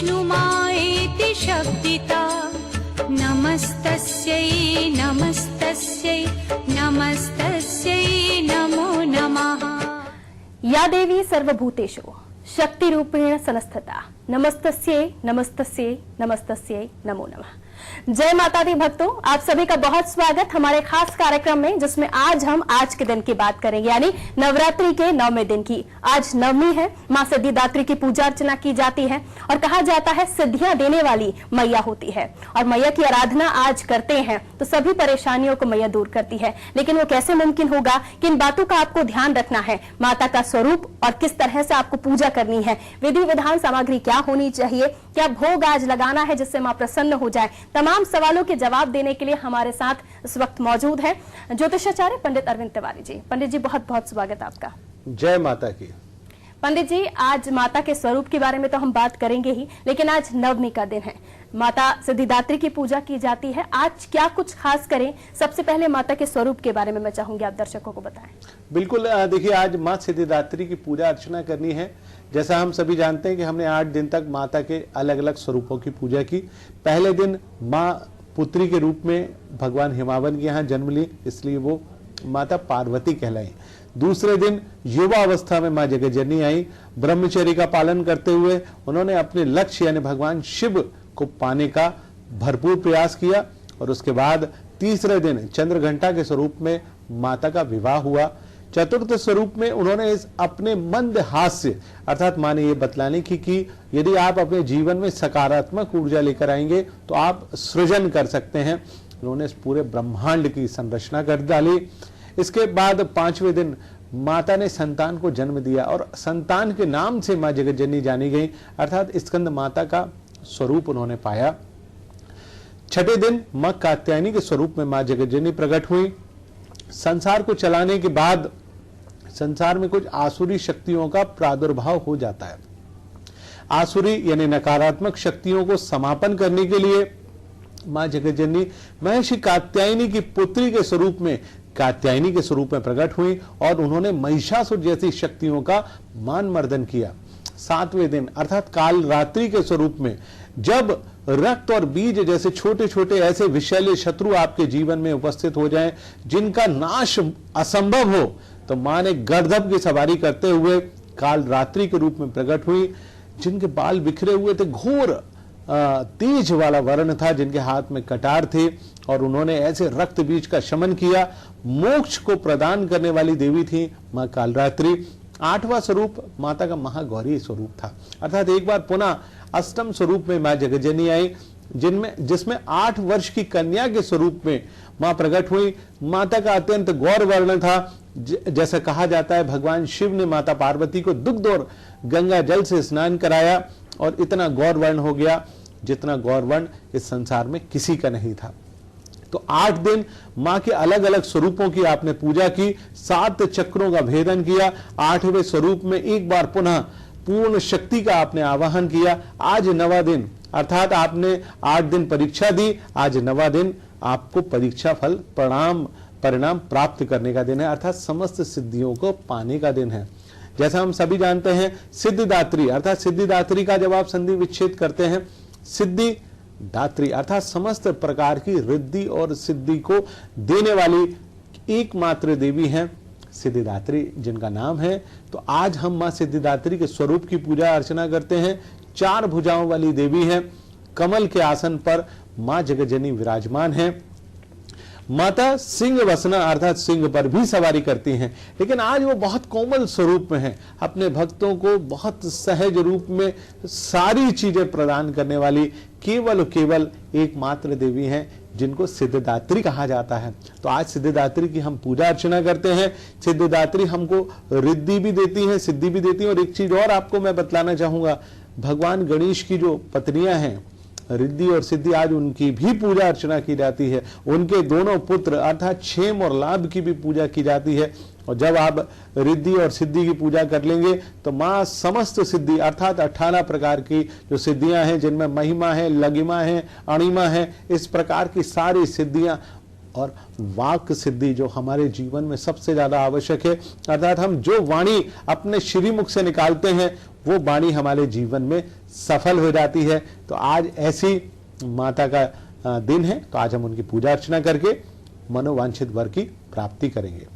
विष्णुमायेति शब्दिता नमस्तस्यै नमस्तस्यै नमस्तस्यै नमो नमः। या देवी सर्वभूतेषु शक्तिरूपेण संस्थिता नमस्तस्यै नमस्तस्यै नमस्तस्यै नमो नमः। जय माता दी भक्तों, आप सभी का बहुत स्वागत हमारे खास कार्यक्रम में, जिसमें आज हम आज के दिन की बात करेंगे, यानी नवरात्रि के 9वें दिन की। आज नवमी है, मां सिद्धिदात्री की पूजा अर्चना की जाती है और कहा जाता है सिद्धियां देने वाली मैया होती है। और मैया की आराधना आज करते हैं तो सभी परेशानियों को मैया दूर करती है। लेकिन वो कैसे मुमकिन होगा, किन बातों का आपको ध्यान रखना है, माता का स्वरूप और किस तरह से आपको पूजा करनी है, विधि विधान सामग्री क्या होनी चाहिए, क्या भोग आज लगाना है जिससे मां प्रसन्न हो जाए, तमाम सवालों के जवाब देने के लिए हमारे साथ इस वक्त मौजूद है ज्योतिषाचार्य पंडित अरविंद तिवारी जी। पंडित जी, बहुत बहुत स्वागत आपका। जय माता की। पंडित जी, आज माता के स्वरूप के बारे में तो हम बात करेंगे ही, लेकिन आज नवमी का दिन है, माता सिद्धिदात्री की पूजा की जाती है। आज क्या कुछ खास करें? सबसे पहले माता के स्वरूप के बारे में मैं चाहूंगी आप दर्शकों को बताएं। बिल्कुल, देखिए आज मां सिद्धिदात्री की पूजा अर्चना करनी है। जैसा हम सभी जानते हैं कि हमने 8 दिन तक माता के अलग अलग स्वरूपों की पूजा की। पहले दिन मां पुत्री के रूप में भगवान हिमावन के यहाँ जन्म ली, इसलिए वो माता पार्वती कहलाई। दूसरे दिन युवा अवस्था में मां जगज्जननी आई। ब्रह्मचर्य का पालन करते हुए उन्होंने अपने लक्ष्य यानी भगवान शिव को पाने का भरपूर प्रयास किया। और उसके बाद तीसरे दिन चंद्रघंटा के स्वरूप में माता का विवाह हुआ। चतुर्थ स्वरूप में उन्होंने इस अपने मंद हास्य अर्थात माने ये बतलाने की कि यदि आप अपने जीवन में सकारात्मक ऊर्जा लेकर आएंगे तो आप सृजन कर सकते हैं। उन्होंने इस पूरे ब्रह्मांड की संरचना कर डाली। इसके बाद 5वें दिन माता ने संतान को जन्म दिया और संतान के नाम से मां जगज्जननी जानी गई, अर्थात स्कंद माता का स्वरूप उन्होंने पाया। 6ठे दिन मां कात्यायनी के स्वरूप में मां जगज्जननी प्रकट हुई। संसार को चलाने के बाद संसार में कुछ आसुरी शक्तियों का प्रादुर्भाव हो जाता है। आसुरी यानी नकारात्मक शक्तियों को समापन करने के लिए मां जगज्जननी महर्षि कात्यायनी की पुत्री के स्वरूप में कात्यायनी के स्वरूप में प्रकट हुई और उन्होंने महिषासुर जैसी शक्तियों का मान मर्दन किया। 7वें दिन अर्थात काल रात्रि के स्वरूप में जब रक्त और बीज जैसे छोटे छोटे ऐसे विषैले शत्रु आपके जीवन में उपस्थित हो जाएं जिनका नाश असंभव हो, तो मां ने गर्दभ की सवारी करते हुए काल रात्रि के रूप में प्रकट हुई। जिनके बाल बिखरे हुए थे, घोर तेज वाला वर्ण था, जिनके हाथ में कटार थे और उन्होंने ऐसे रक्त बीज का शमन किया। मोक्ष को प्रदान करने वाली देवी थी मां कालरात्रि। 8वां स्वरूप माता का महागौरी स्वरूप था, अर्थात एक बार पुनः अष्टम स्वरूप में मां जगज्जननी आई, जिसमें 8 वर्ष की कन्या के स्वरूप में मां प्रकट हुई। माता का अत्यंत गौर वर्ण था। जैसा कहा जाता है भगवान शिव ने माता पार्वती को दुग्ध और गंगा जल से स्नान कराया और इतना गौर वर्ण हो गया जितना गौर वर्ण इस संसार में किसी का नहीं था। तो 8 दिन मां के अलग अलग स्वरूपों की आपने पूजा की, 7 चक्रों का भेदन किया। 8वें स्वरूप में एक बार पुनः पूर्ण शक्ति का आपने आवाहन किया। आज 9वां दिन अर्थात आपने 8 दिन परीक्षा दी, आज 9वां दिन आपको परीक्षा फल परिणाम प्राप्त करने का दिन है, अर्थात समस्त सिद्धियों को पाने का दिन है। जैसा हम सभी जानते हैं सिद्धिदात्री अर्थात सिद्धिदात्री का जब आप संधि विच्छेद करते हैं, सिद्धि दात्री अर्थात समस्त प्रकार की रिद्धि और सिद्धि को देने वाली एकमात्र देवी हैं सिद्धिदात्री, जिनका नाम है। तो आज हम मां सिद्धिदात्री के स्वरूप की पूजा अर्चना करते हैं। 4 भुजाओं वाली देवी हैं। कमल के आसन पर मां जगज्जननी विराजमान है। माता सिंह वसना अर्थात सिंह पर भी सवारी करती हैं, लेकिन आज वो बहुत कोमल स्वरूप में है। अपने भक्तों को बहुत सहज रूप में सारी चीजें प्रदान करने वाली केवल एकमात्र देवी हैं, जिनको सिद्धिदात्री कहा जाता है। तो आज सिद्धिदात्री की हम पूजा अर्चना करते हैं। सिद्धिदात्री हमको रिद्धि भी देती है, सिद्धि भी देती है। और एक चीज और आपको मैं बतलाना चाहूंगा, भगवान गणेश की जो पत्नियां हैं रिद्धि और सिद्धि, आज उनकी भी पूजा अर्चना की जाती है। उनके दोनों पुत्र अर्थात क्षेम और लाभ की भी पूजा की जाती है। और जब आप रिद्धि और सिद्धि की पूजा कर लेंगे तो मां समस्त सिद्धि अर्थात 18 प्रकार की जो सिद्धियां हैं, जिनमें महिमा है, लगिमा है, अणिमा है, इस प्रकार की सारी सिद्धियां और वाक सिद्धि जो हमारे जीवन में सबसे ज्यादा आवश्यक है, अर्थात हम जो वाणी अपने श्रीमुख से निकालते हैं वो वाणी हमारे जीवन में सफल हो जाती है। तो आज ऐसी माता का दिन है, तो आज हम उनकी पूजा अर्चना करके मनोवांछित वर की प्राप्ति करेंगे।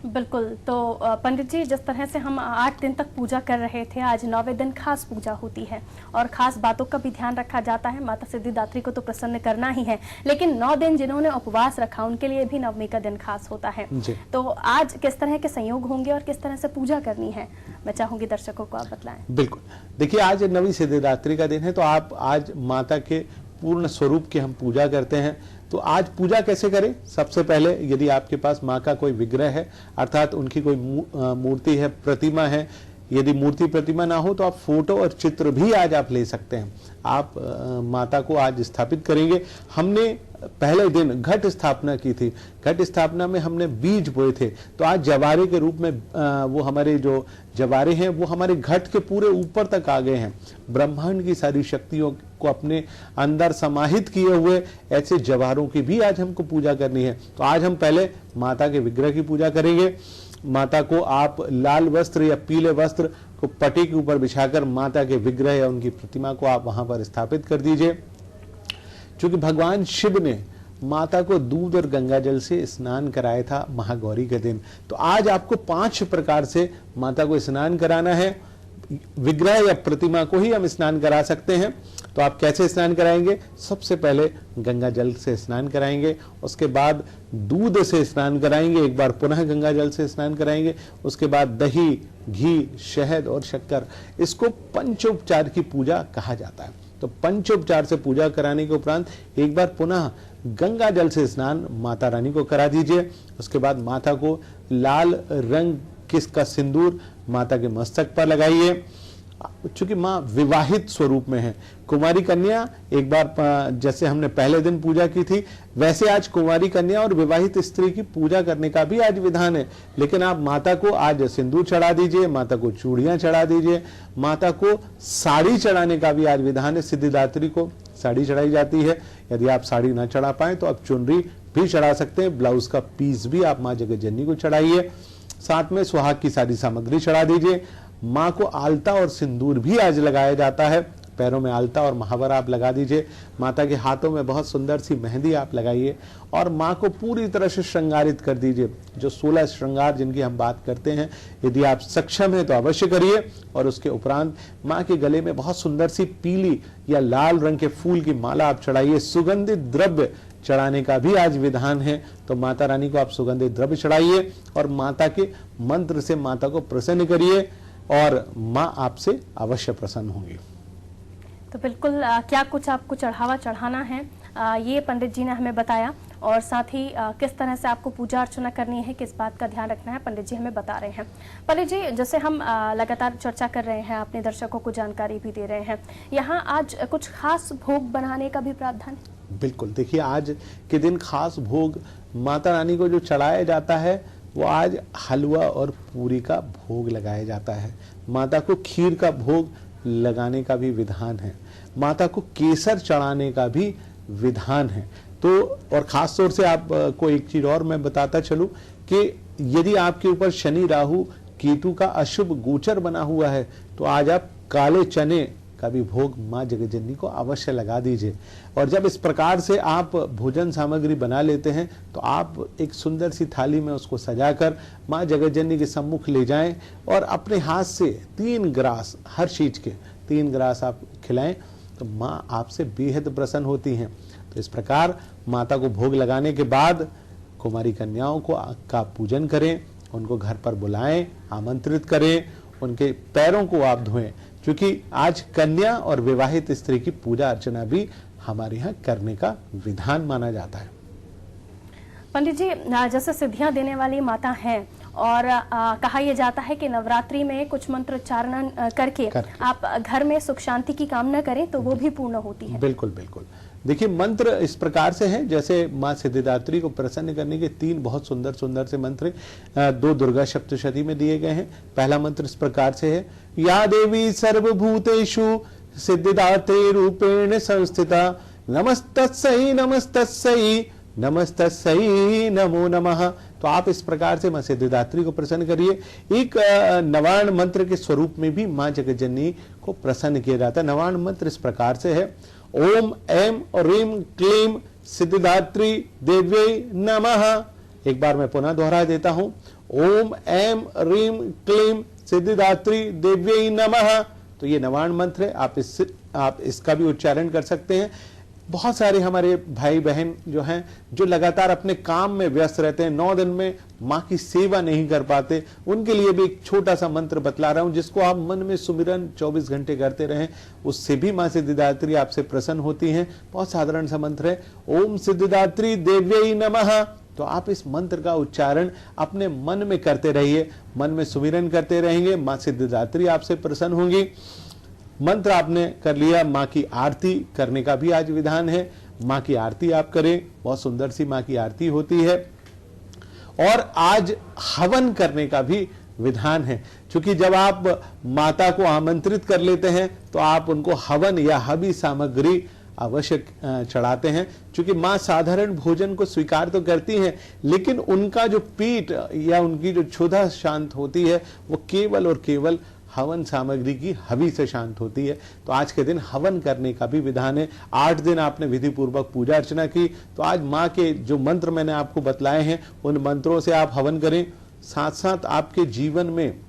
बिल्कुल। तो पंडित जी, जिस तरह से हम 8 दिन तक पूजा कर रहे थे, आज 9वें दिन खास पूजा होती है और खास बातों का भी ध्यान रखा जाता है। माता सिद्धिदात्री को तो प्रसन्न करना ही है, लेकिन 9 दिन जिन्होंने उपवास रखा उनके लिए भी 9वीं का दिन खास होता है। तो आज किस तरह के संयोग होंगे और किस तरह से पूजा करनी है, मैं चाहूंगी दर्शकों को आप बतलाएं। बिल्कुल, देखिए आज नवी सिद्धिदात्री का दिन है, तो आप आज माता के पूर्ण स्वरूप की हम पूजा करते हैं। तो आज पूजा कैसे करें? सबसे पहले यदि आपके पास माँ का कोई विग्रह है, अर्थात उनकी कोई मूर्ति है, प्रतिमा है, यदि मूर्ति प्रतिमा ना हो तो आप फोटो और चित्र भी आज आप ले सकते हैं। आप माता को आज स्थापित करेंगे। हमने पहले दिन घट स्थापना की थी, घट स्थापना में हमने बीज बोए थे, तो आज जवारे के रूप में वो हमारे जो जवारे हैं वो हमारे घट के पूरे ऊपर तक आ गए हैं। ब्रह्मांड की सारी शक्तियों को अपने अंदर समाहित किए हुए ऐसे जवारों की भी आज हमको पूजा करनी है। तो आज हम पहले माता के विग्रह की पूजा करेंगे। माता को आप लाल वस्त्र या पीले वस्त्र को पटी के ऊपर बिछाकर माता के विग्रह या उनकी प्रतिमा को आप वहां पर स्थापित कर दीजिए। क्योंकि भगवान शिव ने माता को दूध और गंगा जल से स्नान कराया था महागौरी के दिन, तो आज आपको 5 प्रकार से माता को स्नान कराना है। विग्रह या प्रतिमा को ही हम स्नान करा सकते हैं। तो आप कैसे स्नान कराएंगे? सबसे पहले गंगा जल से स्नान कराएंगे, उसके बाद दूध से स्नान कराएंगे, एक बार पुनः गंगा जल से स्नान कराएंगे, उसके बाद दही, घी, शहद और शक्कर, इसको पंचोपचार की पूजा कहा जाता है। तो पंचोपचार से पूजा कराने के उपरांत एक बार पुनः गंगा जल से स्नान माता रानी को करा दीजिए। उसके बाद माता को लाल रंग किसका सिंदूर माता के मस्तक पर लगाइए। चूंकि माँ विवाहित स्वरूप में है, कुमारी कन्या एक बार जैसे हमने पहले दिन पूजा की थी, वैसे आज कुमारी कन्या और विवाहित स्त्री की पूजा करने का भी आज विधान है। लेकिन आप माता को आज सिंदूर चढ़ा दीजिए, माता को चूड़ियां चढ़ा दीजिए, माता को साड़ी चढ़ाने का भी आज विधान है। सिद्धिदात्री को साड़ी चढ़ाई जाती है। यदि आप साड़ी ना चढ़ा पाए तो आप चुनरी भी चढ़ा सकते हैं। ब्लाउज का पीस भी आप माँ जगतजननी को चढ़ाइए। साथ में सुहाग की सारी सामग्री चढ़ा दीजिए। माँ को आलता और सिंदूर भी आज लगाया जाता है। पैरों में आलता और महावर आप लगा दीजिए। माता के हाथों में बहुत सुंदर सी मेहंदी आप लगाइए और माँ को पूरी तरह से श्रृंगारित कर दीजिए। जो 16 श्रृंगार जिनकी हम बात करते हैं, यदि आप सक्षम हैं तो अवश्य करिए। और उसके उपरांत माँ के गले में बहुत सुंदर सी पीली या लाल रंग के फूल की माला आप चढ़ाइए। सुगंधित द्रव्य चढ़ाने का भी आज विधान है। तो माता रानी को आप सुगंधित द्रव्य चढ़ाइए और माता के मंत्र से माता को प्रसन्न करिए और माँ आपसे अवश्य प्रसन्न होंगी। तो बिल्कुल क्या कुछ आपको चढ़ावा चढ़ाना है, ये पंडित जी ने हमें बताया। और साथ ही किस तरह से आपको पूजा अर्चना करनी है, किस बात का ध्यान रखना है, पंडित जी हमें बता रहे हैं। पंडित जी, जैसे हम लगातार चर्चा कर रहे हैं, अपने दर्शकों को जानकारी भी दे रहे हैं, यहाँ आज कुछ खास भोग बनाने का भी प्रावधान है? बिल्कुल, देखिए आज के दिन खास भोग माता रानी को जो चढ़ाया जाता है वो आज हलवा और पूरी का भोग लगाया जाता है। माता को खीर का भोग लगाने का भी विधान है। माता को केसर चढ़ाने का भी विधान है। तो और खास तौर से आपको एक चीज और मैं बताता चलूं कि यदि आपके ऊपर शनि राहु केतु का अशुभ गोचर बना हुआ है तो आज आप काले चने का भी भोग माँ जगतजननी को अवश्य लगा दीजिए। और जब इस प्रकार से आप भोजन सामग्री बना लेते हैं तो आप एक सुंदर सी थाली में उसको सजाकर माँ जगतजननी के सम्मुख ले जाएं और अपने हाथ से 3 ग्रास, हर चीज के 3 ग्रास आप खिलाएं तो माँ आपसे बेहद प्रसन्न होती हैं। तो इस प्रकार माता को भोग लगाने के बाद कुमारी कन्याओं को का पूजन करें, उनको घर पर बुलाएं, आमंत्रित करें, उनके पैरों को आप धोएं, क्योंकि आज कन्या और विवाहित स्त्री की पूजा अर्चना भी हमारे यहाँ करने का विधान माना जाता है। पंडित जी, जैसे सिद्धियां देने वाली माता हैं और कहा यह जाता है कि नवरात्रि में कुछ मंत्र उच्चारण करके आप घर में सुख शांति की कामना करें तो वो भी पूर्ण होती है। बिल्कुल बिल्कुल। देखिए मंत्र इस प्रकार से हैं, जैसे माँ सिद्धिदात्री को प्रसन्न करने के 3 बहुत सुंदर सुंदर से मंत्र 2 दुर्गा सप्तशती में दिए गए हैं। पहला मंत्र इस प्रकार से है, या देवी सर्वभूतेषु सिद्धिदात्री रूपेण संस्थिता नमस्तस्यै नमस्तस्यै नमस्तस्यै नमो नमः तो आप इस प्रकार से मां सिद्धिदात्री को प्रसन्न करिए। एक नवाण मंत्र के स्वरूप में भी मां जगज्जननी को प्रसन्न किया जाता है। नवाण मंत्र इस प्रकार से है, ओम ऐम ह्रीम क्लीम सिद्धिदात्री देव्यै नमः। एक बार मैं पुनः दोहरा देता हूं, ओम ऐम ह्रीम क्लीम सिद्धिदात्री देव्यै नमः। तो ये नवाण मंत्र है, आप इसका भी उच्चारण कर सकते हैं। बहुत सारे हमारे भाई बहन जो हैं, जो लगातार अपने काम में व्यस्त रहते हैं, 9 दिन में माँ की सेवा नहीं कर पाते, उनके लिए भी एक छोटा सा मंत्र बतला रहा हूं, जिसको आप मन में सुमिरन 24 घंटे करते रहें, उससे भी माँ सिद्धिदात्री आपसे प्रसन्न होती हैं। बहुत साधारण सा मंत्र है, ओम सिद्धिदात्री देव्यै नमः। तो आप इस मंत्र का उच्चारण अपने मन में करते रहिए, मन में सुमिरन करते रहेंगे, माँ सिद्धिदात्री आपसे प्रसन्न होंगी। मंत्र आपने कर लिया, माँ की आरती करने का भी आज विधान है। माँ की आरती आप करें, बहुत सुंदर सी माँ की आरती होती है। और आज हवन करने का भी विधान है, क्योंकि जब आप माता को आमंत्रित कर लेते हैं तो आप उनको हवन या हवी सामग्री अवश्य चढ़ाते हैं। क्योंकि माँ साधारण भोजन को स्वीकार तो करती हैं, लेकिन उनका जो पेट या उनकी जो क्षुधा शांत होती है वो केवल और केवल हवन सामग्री की हवि से शांत होती है। तो आज के दिन हवन करने का भी विधान है। 8 दिन आपने विधि पूर्वक पूजा अर्चना की, तो आज माँ के जो मंत्र मैंने आपको बतलाए हैं उन मंत्रों से आप हवन करें। साथ साथ आपके जीवन में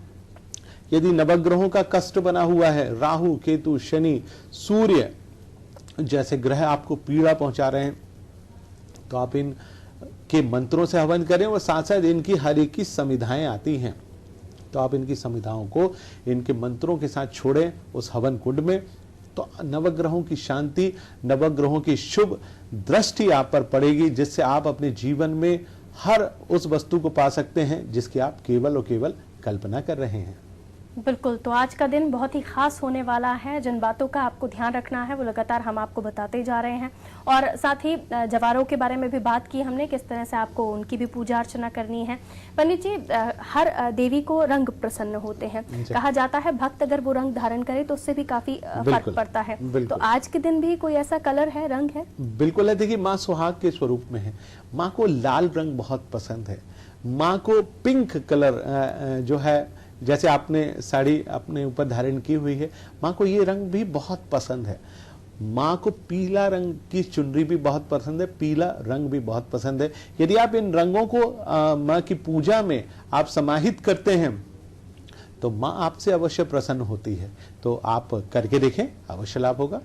यदि नवग्रहों का कष्ट बना हुआ है, राहु केतु शनि सूर्य जैसे ग्रह आपको पीड़ा पहुंचा रहे हैं, तो आप इन के मंत्रों से हवन करें। और साथ साथ इनकी हर एक की समिधाएं आती हैं, तो आप इनकी समिधाओं को इनके मंत्रों के साथ छोड़ें उस हवन कुंड में। तो नवग्रहों की शांति, नवग्रहों की शुभ दृष्टि आप पर पड़ेगी, जिससे आप अपने जीवन में हर उस वस्तु को पा सकते हैं जिसकी आप केवल और केवल कल्पना कर रहे हैं। बिल्कुल, तो आज का दिन बहुत ही खास होने वाला है। जिन बातों का आपको ध्यान रखना है वो लगातार हम आपको बताते जा रहे हैं, और साथ ही जवारों के बारे में भी बात की हमने, किस तरह से आपको उनकी भी पूजा अर्चना करनी है। पंडित जी, हर देवी को रंग प्रसन्न होते हैं, कहा जाता है भक्त अगर वो रंग धारण करे तो उससे भी काफी फर्क पड़ता है। तो आज के दिन भी कोई ऐसा कलर है, रंग है? बिल्कुल है। देखिए, माँ सुहाग के स्वरूप में है, माँ को लाल रंग बहुत पसंद है, माँ को पिंक कलर जो है, जैसे आपने साड़ी अपने ऊपर धारण की हुई है, माँ को ये रंग भी बहुत पसंद है। माँ को पीला रंग की चुनरी भी बहुत पसंद है, पीला रंग भी बहुत पसंद है। यदि आप इन रंगों को माँ की पूजा में आप समाहित करते हैं तो माँ आपसे अवश्य प्रसन्न होती है। तो आप करके देखें, अवश्य लाभ होगा।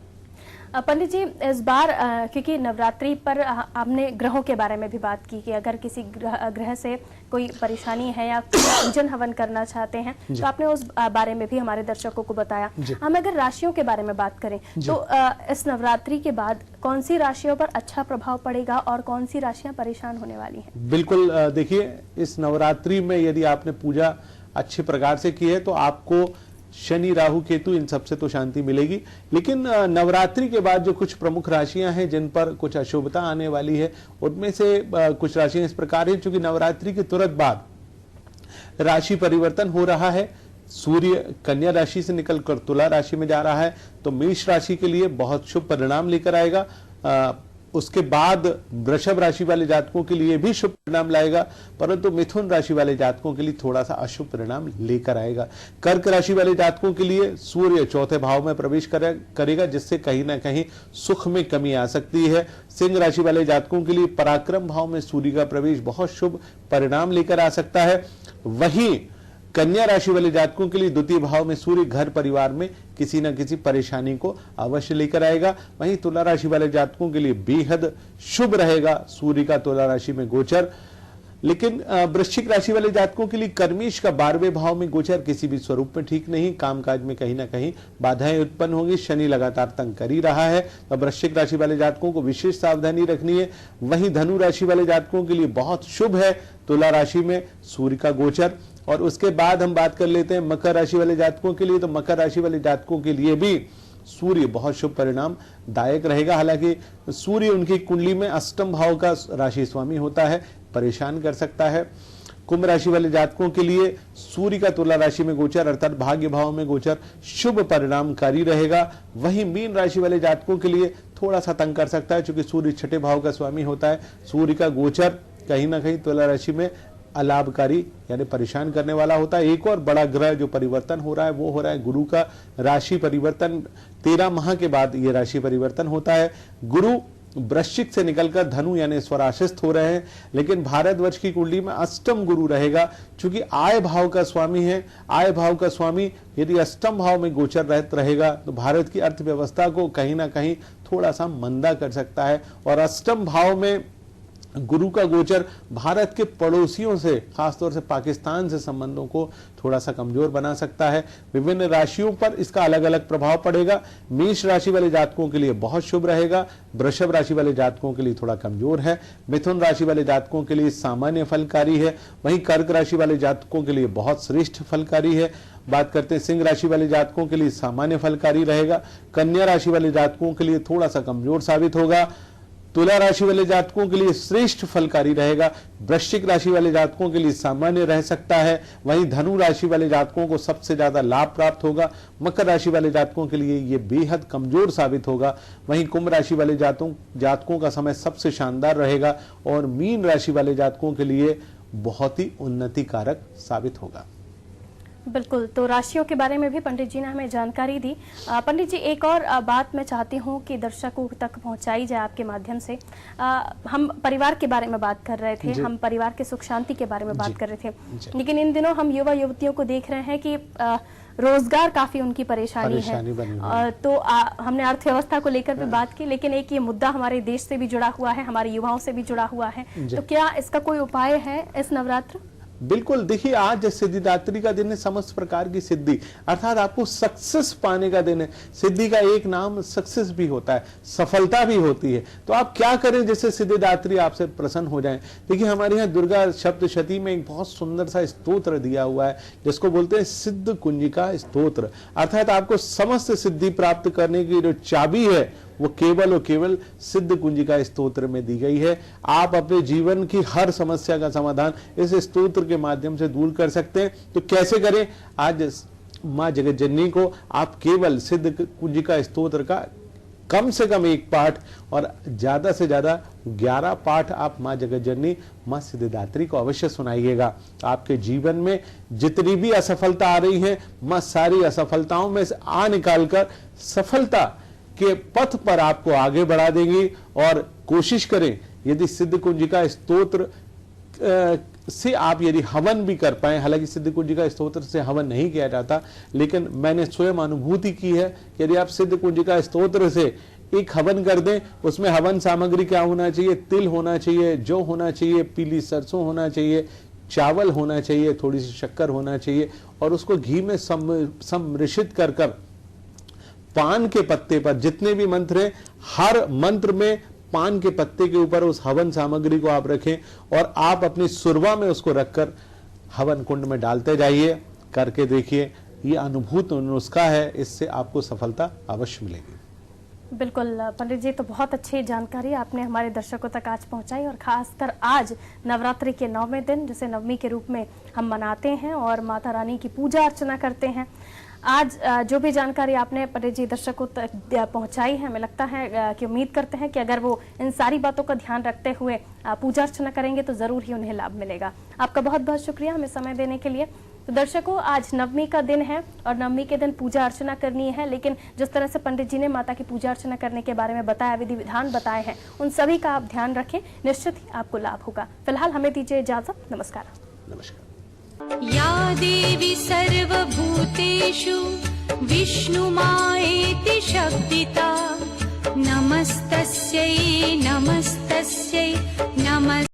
पंडित जी, इस बार क्योंकि नवरात्रि पर आपने ग्रहों के बारे में भी बात की कि अगर किसी ग्रह से कोई परेशानी है या पूजन हवन करना चाहते हैं तो आपने उस बारे में भी हमारे दर्शकों को बताया। हम अगर राशियों के बारे में बात करें तो इस नवरात्रि के बाद कौन सी राशियों पर अच्छा प्रभाव पड़ेगा और कौन सी राशियां परेशान होने वाली हैं? बिल्कुल, देखिए, इस नवरात्रि में यदि आपने पूजा अच्छे प्रकार से की है तो आपको शनि राहु केतु इन सबसे तो शांति मिलेगी। लेकिन नवरात्रि के बाद जो कुछ प्रमुख राशियां हैं जिन पर कुछ अशुभता आने वाली है, उनमें से कुछ राशियां इस प्रकार हैं। चूंकि नवरात्रि के तुरंत बाद राशि परिवर्तन हो रहा है, सूर्य कन्या राशि से निकलकर तुला राशि में जा रहा है, तो मेष राशि के लिए बहुत शुभ परिणाम लेकर आएगा। उसके बाद वृषभ राशि वाले जातकों के लिए भी शुभ परिणाम लाएगा, परंतु मिथुन राशि वाले जातकों के लिए थोड़ा सा अशुभ परिणाम लेकर आएगा। कर्क राशि वाले जातकों के लिए सूर्य 4थे भाव में प्रवेश करेगा, जिससे कहीं ना कहीं सुख में कमी आ सकती है। सिंह राशि वाले जातकों के लिए पराक्रम भाव में सूर्य का प्रवेश बहुत शुभ परिणाम लेकर आ सकता है। वहीं कन्या राशि वाले जातकों के लिए 2य भाव में सूर्य घर परिवार में किसी न किसी परेशानी को अवश्य लेकर आएगा। वहीं तुला राशि वाले जातकों के लिए बेहद शुभ रहेगा सूर्य का तुला राशि में गोचर। लेकिन वृश्चिक राशि वाले जातकों के लिए कर्मेश का 12वें भाव में गोचर किसी भी स्वरूप में ठीक नहीं, कामकाज में कहीं ना कहीं बाधाएं उत्पन्न होंगी। शनि लगातार तंग कर ही रहा है, तो वृश्चिक राशि वाले जातकों को विशेष सावधानी रखनी है। वहीं धनु राशि वाले जातकों के लिए बहुत शुभ है तुला राशि में सूर्य का गोचर। और उसके बाद हम बात कर लेते हैं मकर राशि वाले जातकों के लिए। तो मकर राशि वाले जातकों के लिए भी सूर्य बहुत शुभ परिणाम दायक रहेगा। हालांकि सूर्य उनकी कुंडली में 8म भाव का राशि स्वामी होता है, परेशान कर सकता है। कुंभ राशि वाले जातकों के लिए सूर्य का तुला राशि में गोचर अर्थात भाग्य भाव में गोचर शुभ परिणामकारी रहेगा। वहीं मीन राशि वाले जातकों के लिए थोड़ा सा तंग कर सकता है, क्योंकि सूर्य 6ठे भाव का स्वामी होता है। सूर्य का गोचर कहीं ना कहीं तुला राशि में अलाभकारी यानी परेशान करने वाला होता है। एक और बड़ा ग्रह जो परिवर्तन हो रहा है वो हो रहा है गुरु का राशि परिवर्तन। 13 माह के बाद ये राशि परिवर्तन होता है। गुरु वृश्चिक से निकलकर धनु यानी स्वराशिस्थ हो रहे हैं, लेकिन भारतवर्ष की कुंडली में अष्टम गुरु रहेगा। चूंकि आय भाव का स्वामी है, आय भाव का स्वामी यदि अष्टम भाव में गोचर रहता रहेगा तो भारत की अर्थव्यवस्था को कहीं ना कहीं थोड़ा सा मंदा कर सकता है। और अष्टम भाव में गुरु का गोचर भारत के पड़ोसियों से, खासतौर से पाकिस्तान से संबंधों को थोड़ा सा कमजोर बना सकता है। विभिन्न राशियों पर इसका अलग अलग प्रभाव पड़ेगा। मेष राशि वाले जातकों के लिए बहुत शुभ रहेगा, वृषभ राशि वाले जातकों के लिए थोड़ा कमजोर है, मिथुन राशि वाले जातकों के लिए सामान्य फलकारी है, वहीं कर्क राशि वाले जातकों के लिए बहुत श्रेष्ठ फलकारी है। बात करते हैं सिंह राशि वाले जातकों के लिए सामान्य फलकारी रहेगा, कन्या राशि वाले जातकों के लिए थोड़ा सा कमजोर साबित होगा, तुला राशि वाले जातकों के लिए श्रेष्ठ फलकारी रहेगा, वृश्चिक राशि वाले जातकों के लिए सामान्य रह सकता है, वहीं धनु राशि वाले जातकों को सबसे ज्यादा लाभ प्राप्त होगा, मकर राशि वाले जातकों के लिए यह बेहद कमजोर साबित होगा, वहीं कुंभ राशि वाले जातकों का समय सबसे शानदार रहेगा और मीन राशि वाले जातकों के लिए बहुत ही उन्नति कारक साबित होगा। बिल्कुल, तो राशियों के बारे में भी पंडित जी ने हमें जानकारी दी। पंडित जी, एक और बात मैं चाहती हूँ कि दर्शकों तक पहुँचाई जाए आपके माध्यम से। हम परिवार के बारे में बात कर रहे थे, हम परिवार के सुख शांति के बारे में बात कर रहे थे, लेकिन इन दिनों हम युवा युवतियों को देख रहे हैं कि रोजगार काफी उनकी परेशानी है। तो हमने अर्थव्यवस्था को लेकर भी बात की, लेकिन एक ये मुद्दा हमारे देश से भी जुड़ा हुआ है, हमारे युवाओं से भी जुड़ा हुआ है। तो क्या इसका कोई उपाय है इस नवरात्र? बिल्कुल, देखिए आज सिद्धिदात्री का दिन है, समस्त प्रकार की सिद्धि अर्थात आपको सक्सेस पाने का दिन है। सिद्धि का एक नाम सक्सेस भी होता है, सफलता भी होती है। तो आप क्या करें जिससे सिद्धिदात्री आपसे प्रसन्न हो जाएं। देखिए हमारे यहाँ दुर्गा सप्तशती में एक बहुत सुंदर सा स्तोत्र दिया हुआ है जिसको बोलते हैं सिद्ध कुंजिका स्तोत्र। अर्थात आपको समस्त सिद्धि प्राप्त करने की जो चाबी है वो केवल और केवल सिद्ध कुंजिका स्तोत्र में दी गई है। आप अपने जीवन की हर समस्या का समाधान इस स्तोत्र के माध्यम से दूर कर सकते हैं। तो कैसे करें? आज मां जगत जननी को आप केवल सिद्ध कुंजिका स्तोत्र का कम से कम 1 पाठ और ज्यादा से ज्यादा 11 पाठ आप मां जगत जननी मां सिद्धिदात्री को अवश्य सुनाइएगा। आपके जीवन में जितनी भी असफलता आ रही है, मां सारी असफलताओं में से निकालकर सफलता के पथ पर आपको आगे बढ़ा देंगी। और कोशिश करें यदि सिद्ध कुंजिका स्तोत्र से आप यदि हवन भी कर पाए, हालांकि सिद्ध कुंजिका स्तोत्र से हवन नहीं किया जाता, लेकिन मैंने स्वयं अनुभूति की है कि यदि आप सिद्ध कुंजिका स्तोत्र से एक हवन कर दें, उसमें हवन सामग्री क्या होना चाहिए? तिल होना चाहिए, जौ होना चाहिए, पीली सरसों होना चाहिए, चावल होना चाहिए, थोड़ी सी शक्कर होना चाहिए और उसको घी में सम्मिश्रित कर पान के पत्ते पर जितने भी मंत्र हैं, हर मंत्र में पान के पत्ते के ऊपर उस हवन सामग्री को आप रखें और आप अपनी सुरवा में उसको रखकर हवन कुंड में डालते जाइए। करके देखिए, ये अनुभूत नुस्खा है, इससे आपको सफलता अवश्य मिलेगी। बिल्कुल पंडित जी, तो बहुत अच्छी जानकारी आपने हमारे दर्शकों तक आज पहुंचाई और खासकर आज नवरात्रि के 9वें दिन जिसे नवमी के रूप में हम मनाते हैं और माता रानी की पूजा अर्चना करते हैं। आज जो भी जानकारी आपने पंडित जी दर्शकों तक पहुंचाई है, हमें लगता है कि उम्मीद करते हैं कि अगर वो इन सारी बातों का ध्यान रखते हुए पूजा अर्चना करेंगे तो जरूर ही उन्हें लाभ मिलेगा। आपका बहुत बहुत शुक्रिया हमें समय देने के लिए। तो दर्शकों, आज नवमी का दिन है और नवमी के दिन पूजा अर्चना करनी है, लेकिन जिस तरह से पंडित जी ने माता की पूजा अर्चना करने के बारे में बताया, विधि विधान बताए हैं, उन सभी का आप ध्यान रखें, निश्चित ही आपको लाभ होगा। फिलहाल हमें दीजिए इजाजत। नमस्कार। नमस्कार। या देवी सर्वभूतेषु विष्णुमायेति शब्दिता नमस्तस्यै नमस्तस्यै।